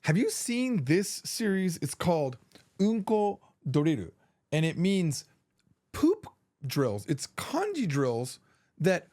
Have you seen this series? It's called Unko Doriru, and it means poop drills. It's kanji drills that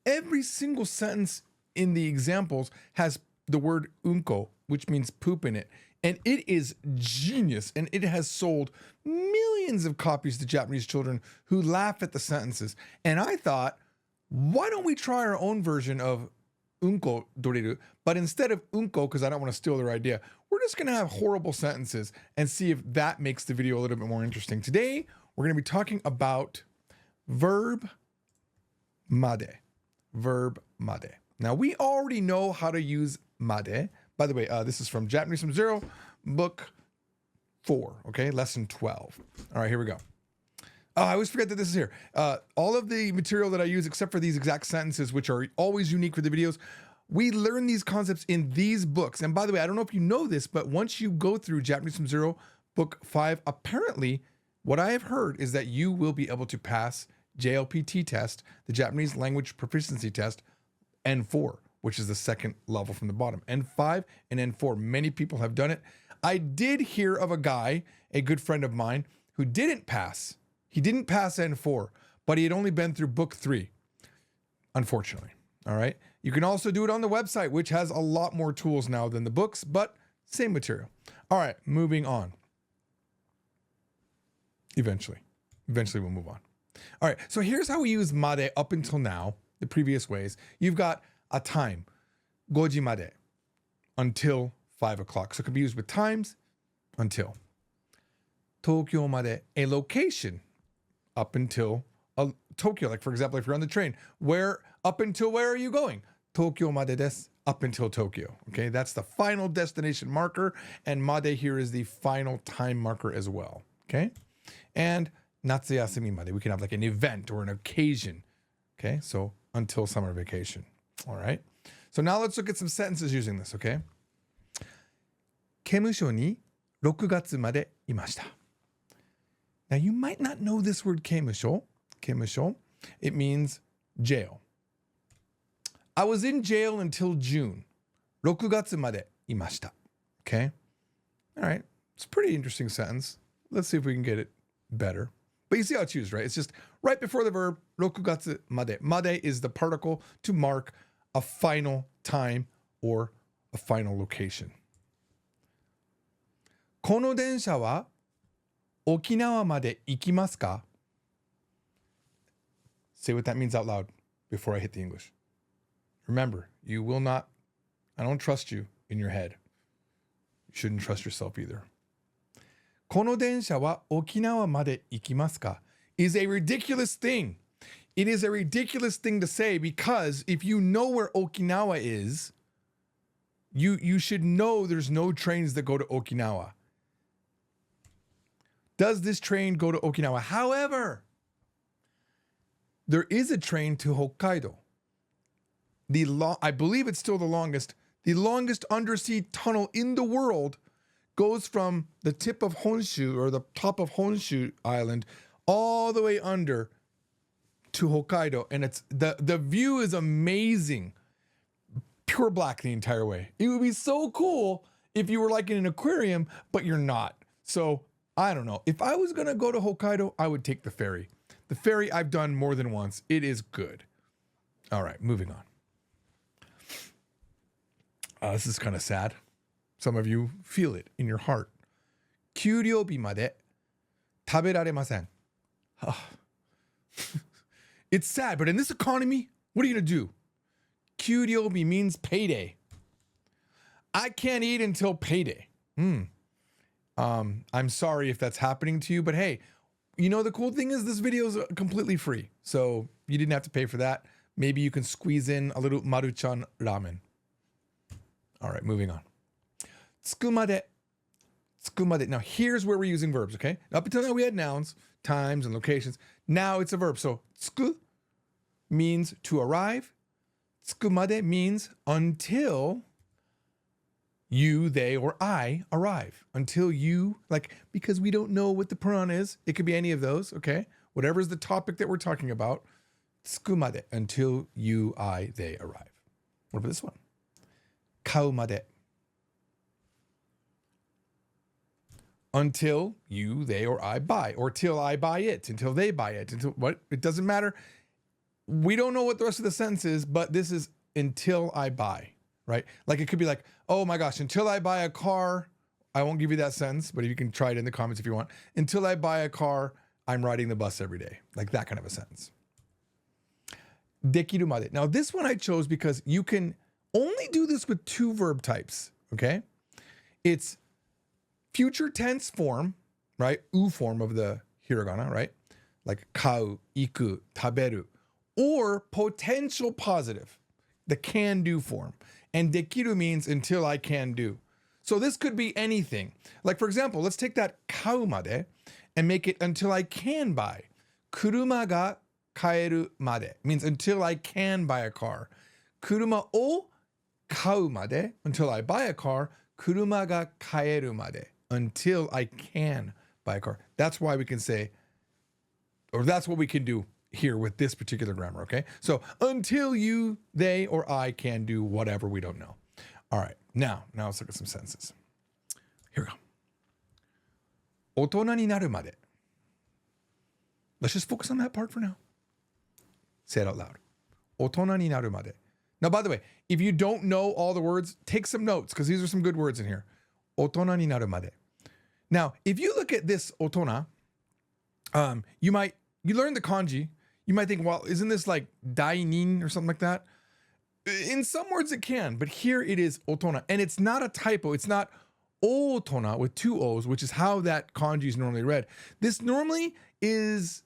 every single sentence in the examples has the word unko, which means poop in it. And it is genius, and it has sold millions of copies to Japanese children who laugh at the sentences. And I thought, why don't we try our own version of unko doriru? But instead of unko, because I don't want to steal their idea, we're just going to have horrible sentences and see if that makes the video a little bit more interesting. Today, we're going to be talking about verb made. Verb made. Now, we already know how to use made. By the way, this is from Japanese from Zero, book 4, okay? Lesson 12. All right, here we go. Oh, I always forget that this is here. All of the material that I use, except for these exact sentences, which are always unique for the videos, we learn these concepts in these books. And by the way, I don't know if you know this, but once you go through Japanese from Zero, book 5, apparently, what I have heard is that you will be able to pass JLPT test, the Japanese language proficiency test, N4, which is the second level from the bottom. N5 and N4, many people have done it. I did hear of a guy, a good friend of mine, who didn't pass. He didn't pass N4, but he had only been through book 3, unfortunately. All right. You can also do it on the website, which has a lot more tools now than the books, but same material. All right, moving on. Eventually we'll move on. All right, so here's how we use made up until now, the previous ways. You've got a time, goji made, until 5 o'clock. So it can be used with times, until. Tokyo made, a location, up until Tokyo. Like for example, if you're on the train, up until where are you going? Tokyo made desu, up until Tokyo. Okay, that's the final destination marker, and made here is the final time marker as well. Okay, and natsuyasumi made, we can have like an event or an occasion. Okay, so until summer vacation. All right. So now let's look at some sentences using this, okay? 刑務所に6月までいました. Now you might not know this word 刑務所. 刑務所. It means jail. I was in jail until June. 6月までいました. Okay? All right. It's a pretty interesting sentence. Let's see if we can get it better. But you see how it's used, right? It's just right before the verb, 6月まで. Made is the particle to mark a final time or a final location. この電車は沖縄まで行きますか? Say what that means out loud before I hit the English. Remember, you will not, I don't trust you in your head. You shouldn't trust yourself either. この電車は沖縄まで行きますか? Is a ridiculous thing. It is a ridiculous thing to say because if you know where Okinawa is, you should know there's no trains that go to Okinawa. Does this train go to Okinawa? However, there is a train to Hokkaido. I believe it's still the longest undersea tunnel in the world goes from the tip of Honshu or the top of Honshu Island all the way under to Hokkaido, and it's the view is amazing. Pure black the entire way. It would be so cool if you were like in an aquarium, but you're not. So I don't know. If I was gonna go to Hokkaido, I would take the ferry. The ferry I've done more than once. It is good. All right, moving on. This is kind of sad. Some of you feel it in your heart. 給料日まで食べられません. It's sad, but in this economy, what are you going to do? 給料日 means payday. I can't eat until payday. I'm sorry if that's happening to you, but hey, you know, the cool thing is this video is completely free. So you didn't have to pay for that. Maybe you can squeeze in a little Maruchan ramen. All right, moving on. つくまで. つくまで. Now here's where we're using verbs, okay? Up until now we had nouns, times and locations. Now it's a verb. So つく means to arrive. つくまで means until you, they, or I arrive. Until you, like, because we don't know what the pronoun is. It could be any of those, okay? Whatever is the topic that we're talking about. つくまで, until you, I, they arrive. What about this one? 買うまで. until you, they, or I buy, or till I buy it, until they buy it, until what? It doesn't matter. We don't know what the rest of the sentence is, but this is until I buy, right? Like it could be like, oh my gosh, until I buy a car, I won't give you that sentence, but you can try it in the comments if you want. Until I buy a car, I'm riding the bus every day. Like that kind of a sentence. Dekiru made. Now this one I chose because you can only do this with two verb types, okay? It's future tense form, right? U form of the hiragana, right? Like kau, iku, taberu. Or potential positive, the can do form. And dekiru means until I can do. So this could be anything. Like for example, let's take that kau made and make it until I can buy. Kuruma ga kaeru made means until I can buy a car. Kuruma o kau made, until I buy a car. Kuruma ga kaeru made, until I can buy a car. That's why we can say, or that's what we can do here with this particular grammar, okay? So until you, they, or I can do whatever, we don't know. All right, now let's look at some sentences. Here we go. Otona ni naru made. Let's just focus on that part for now. Say it out loud. Otona ni naru made. Now, by the way, if you don't know all the words, take some notes because these are some good words in here. Otona ni naru made. Now, if you look at this otona, you learn the kanji. You might think, well, isn't this like dainin or something like that? In some words it can, but here it is otona. And it's not a typo. It's not otona with two O's, which is how that kanji is normally read. This normally is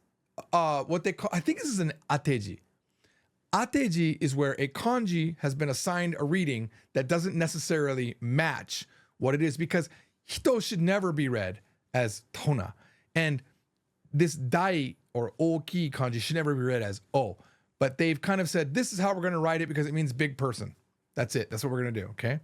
what they call, I think this is an ateji. Ateji is where a kanji has been assigned a reading that doesn't necessarily match what it is, because hito should never be read as tona. And this dai or oki kanji should never be read as o. But they've kind of said, this is how we're going to write it because it means big person. That's it. That's what we're going to do, okay?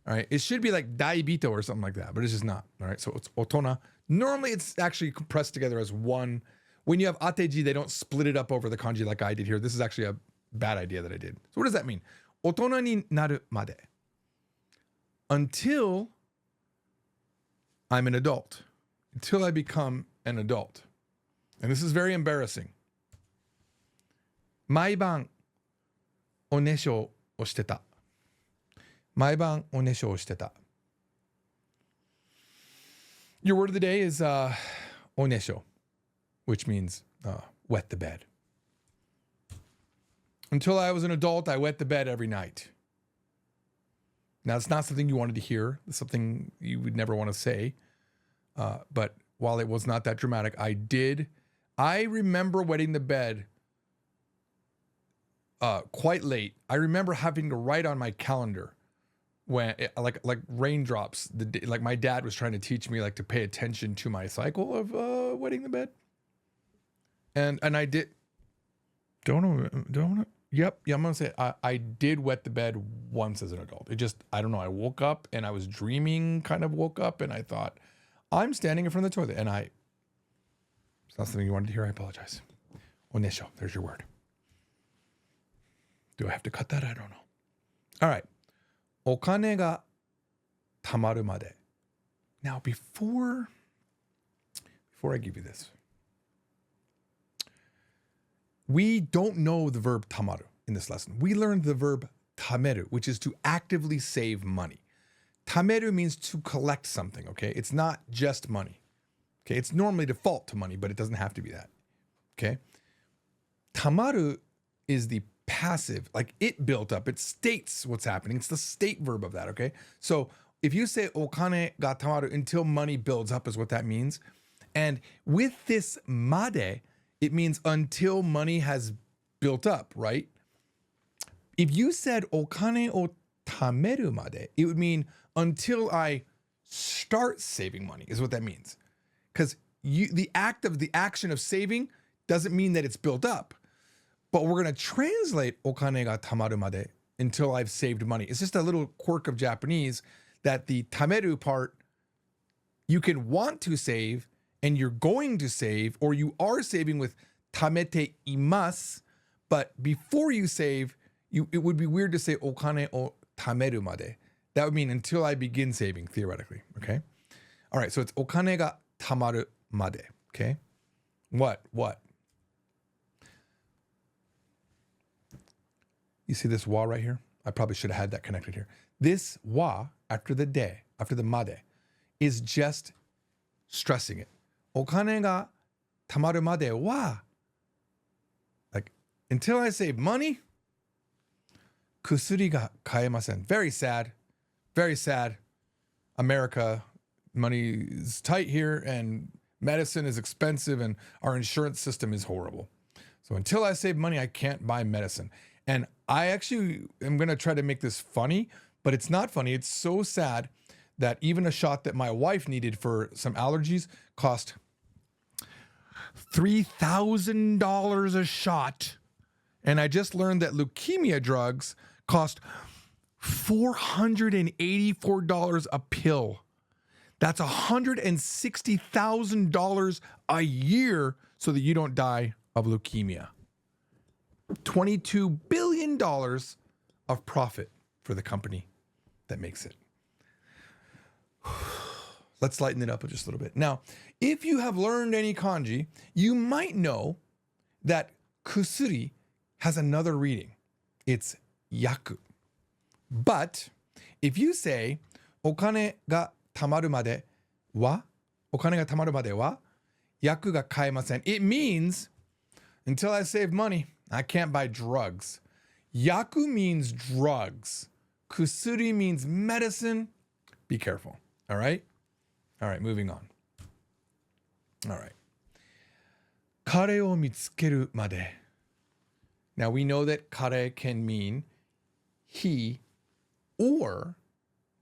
All right. It should be like daibito or something like that, but it's just not. All right. So it's otona. Normally it's actually compressed together as one. When you have ateji, they don't split it up over the kanji like I did here. This is actually a bad idea that I did. So what does that mean? Otona ni naru made. Until I'm an adult. Until I become an adult. And this is very embarrassing. Maiban onesho o shiteta. Maiban onesho o shiteta. Your word of the day is onesho, which means wet the bed. Until I was an adult, I wet the bed every night. Now, it's not something you wanted to hear. It's something you would never want to say. But while it was not that dramatic, I did. I remember wetting the bed quite late. I remember having to write on my calendar when like raindrops. Like my dad was trying to teach me like to pay attention to my cycle of wetting the bed, and I did. Yep. I'm gonna say I did wet the bed once as an adult. It just, I don't know. I woke up and I was dreaming. Kind of woke up and I thought, I'm standing in front of the toilet, and it's not something you wanted to hear. I apologize. Onesho. There's your word. Do I have to cut that? I don't know. All right. Okane ga tamaru made. Now, before I give you this, we don't know the verb tamaru in this lesson. We learned the verb tameru, which is to actively save money. Tameru means to collect something, okay? It's not just money. Okay, it's normally default to money, but it doesn't have to be that. Okay? Tamaru is the passive, like it built up. It states what's happening. It's the state verb of that, okay? So if you say okane ga tamaru, until money builds up is what that means. And with this made, it means until money has built up, right? If you said okane o tameru made, it would mean until I start saving money is what that means. Because the action of saving doesn't mean that it's built up. But we're going to translate okane ga tamaru made, until I've saved money. It's just a little quirk of Japanese that the tameru part, you can want to save and you're going to save, or you are saving with tamete imasu, but before you save, it would be weird to say okane o tameru made. That would mean until I begin saving, theoretically, okay? All right, so it's お金が貯まるまで. Okay? What? You see this wa right here? I probably should have had that connected here. This wa after the de, after the made, is just stressing it. お金が貯まるまでは, like, until I save money, 薬が買えません. Very sad. Very sad. America, money is tight here and medicine is expensive and our insurance system is horrible. So until I save money, I can't buy medicine. And I actually am going to try to make this funny, but it's not funny. It's so sad that even a shot that my wife needed for some allergies cost $3,000 a shot. And I just learned that leukemia drugs cost $484 a pill. That's $160,000 a year so that you don't die of leukemia. $22 billion of profit for the company that makes it. Let's lighten it up just a little bit. Now, if you have learned any kanji, you might know that kusuri has another reading. It's yaku. But if you say お金が貯まるまでは yaku ga kaemasen, it means until I save money, I can't buy drugs. Yaku means drugs. Kusuri means medicine. Be careful. All right? All right, moving on. All right. Kare o mitsukeru made. Now we know that kare can mean he or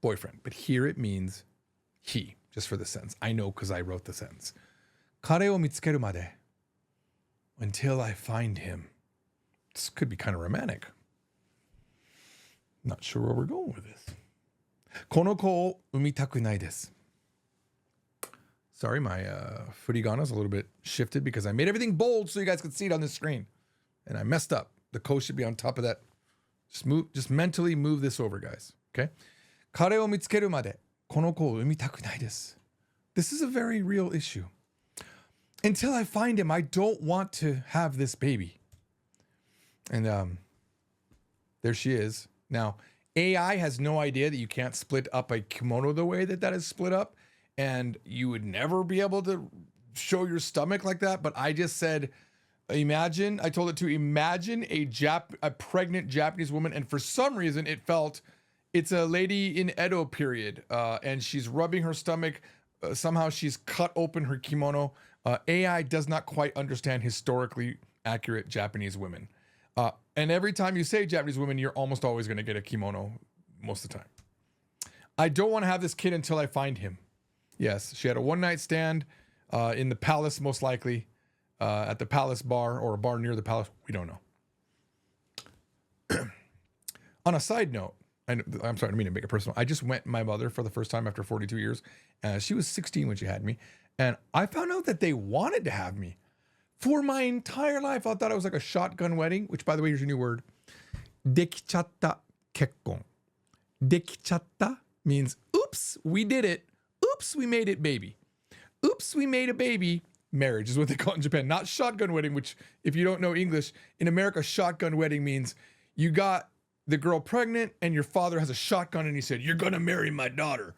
boyfriend, but here it means he, just for the sentence. I know because I wrote the sentence. Kare o mitsukeru made. Until I find him. This could be kind of romantic. Not sure where we're going with this. この子を産みたくないです. Sorry, my furigana is a little bit shifted because I made everything bold so you guys could see it on the screen. And I messed up. The ko should be on top of that. Just mentally move this over, guys. Okay? 彼を見つけるまでこの子を産みたくないです. This is a very real issue. Until I find him, I don't want to have this baby. And there she is. Now, AI has no idea that you can't split up a kimono the way that is split up. And you would never be able to show your stomach like that. But I just said, imagine, I told it to imagine a pregnant Japanese woman. And for some reason, it felt it's a lady in Edo period. And she's rubbing her stomach. Somehow she's cut open her kimono. AI does not quite understand historically accurate Japanese women. And every time you say Japanese women, you're almost always going to get a kimono most of the time. I don't want to have this kid until I find him. Yes, she had a one-night stand in the palace, most likely, at the palace bar or a bar near the palace. We don't know. On a side note, I'm sorry, I didn't mean to make it personal. I just went my mother for the first time after 42 years. She was 16 when she had me. And I found out that they wanted to have me. For my entire life, I thought it was like a shotgun wedding, which, by the way, here's your new word. Dekichatta kekkon. Dekichatta means, oops, we did it. Oops, we made it baby. Oops, we made a baby. Marriage is what they call it in Japan. Not shotgun wedding, which, if you don't know English, in America, shotgun wedding means you got the girl pregnant and your father has a shotgun and he said, you're going to marry my daughter.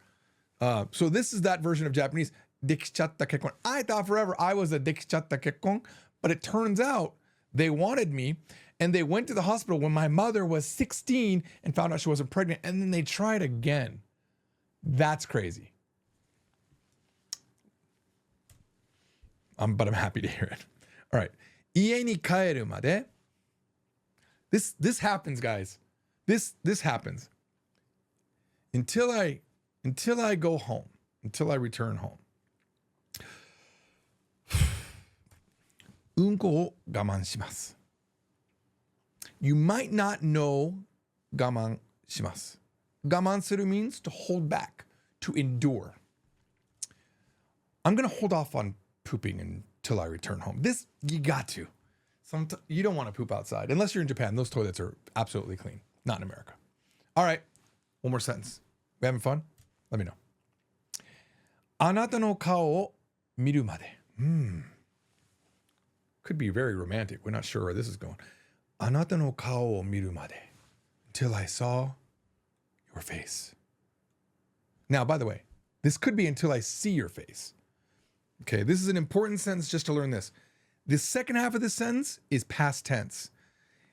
So this is that version of Japanese. Dekichatta kekkon. I thought forever I was a dekichatta kekkon, but it turns out they wanted me and they went to the hospital when my mother was 16 and found out she wasn't pregnant, and then they tried again. That's crazy. But I'm happy to hear it. All right. 家に帰るまで. This happens, guys. This happens. Until I go home, until I return home. うんこを我慢します. You might not know 我慢します. 我慢する means to hold back, to endure. I'm going to hold off on pooping until I return home. This, you got to. You don't want to poop outside. Unless you're in Japan. Those toilets are absolutely clean. Not in America. All right. One more sentence. We having fun? Let me know. Anata no kao o miru made. Could be very romantic. We're not sure where this is going. Anata no kao o miru made. Until I saw your face. Now, by the way, this could be until I see your face. Okay, this is an important sentence just to learn this. The second half of this sentence is past tense.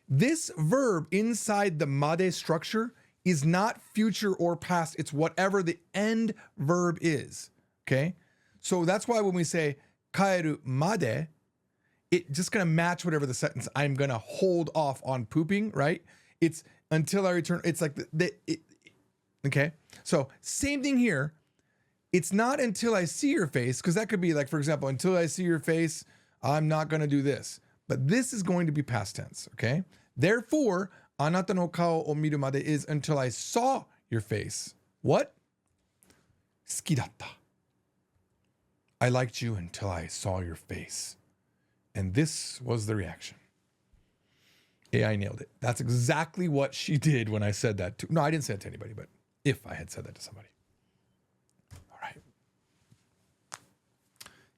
This verb inside the made structure is not future or past. It's whatever the end verb is. Okay, so that's why when we say kaeru made, it just gonna match whatever the sentence. I'm gonna hold off on pooping, right? It's until I return. It's like okay. So same thing here. It's not until I see your face, because that could be like, for example, until I see your face, I'm not gonna do this. But this is going to be past tense, okay? Therefore, anata no kao o miru made is until I saw your face. What? Suki datta. I liked you until I saw your face. And this was the reaction. AI nailed it. That's exactly what she did when I said that to. No, I didn't say it to anybody, but if I had said that to somebody. All right.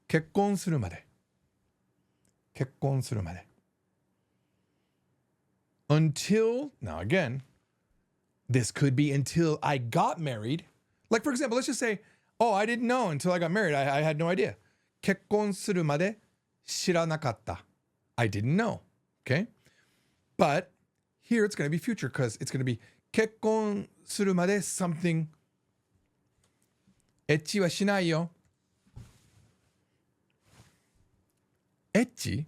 結婚するまで。結婚するまで。Until, now again, this could be until I got married. Like, for example, let's just say, oh, I didn't know until I got married. I had no idea. 結婚するまで知らなかった. I didn't know. Okay? But here it's going to be future because it's going to be 結婚するまで something. エッチはしないよ. エッチ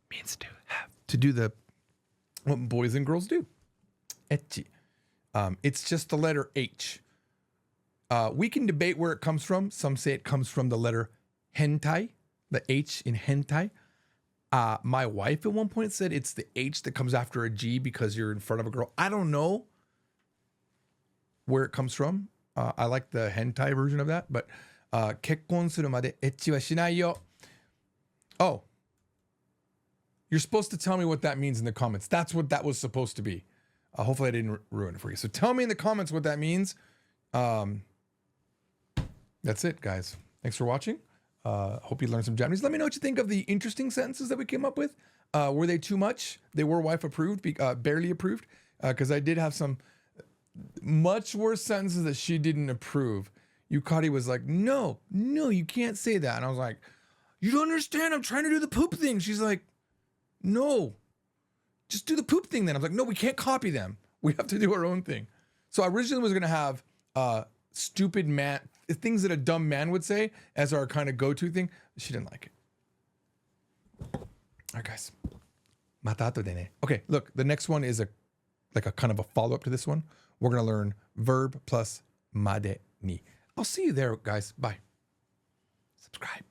means to do the what boys and girls do. エッチ. It's just the letter H. We can debate where it comes from. Some say it comes from the letter hentai, the H in hentai. My wife at one point said it's the H that comes after a G because you're in front of a girl. I don't know where it comes from. I like the hentai version of that, but 結婚するまでエッチはしないよ. Oh, you're supposed to tell me what that means in the comments. That's what that was supposed to be. Hopefully I didn't ruin it for you. So tell me in the comments what that means. That's it, guys. Thanks for watching. Hope you learned some Japanese. Let me know what you think of the interesting sentences that we came up with. Were they too much? They were wife approved, barely approved, because I did have some much worse sentences that she didn't approve. Yukari was like, no, you can't say that. And I was like, you don't understand. I'm trying to do the poop thing. She's like, no, just do the poop thing then. I was like, no, we can't copy them. We have to do our own thing. So I originally was going to have stupid man, things that a dumb man would say as our kind of go-to thing. She didn't like it. All right, guys. Mata ato de ne. Okay, look, the next one is a kind of a follow-up to this one. We're going to learn verb plus made ni. I'll see you there, guys. Bye. Subscribe.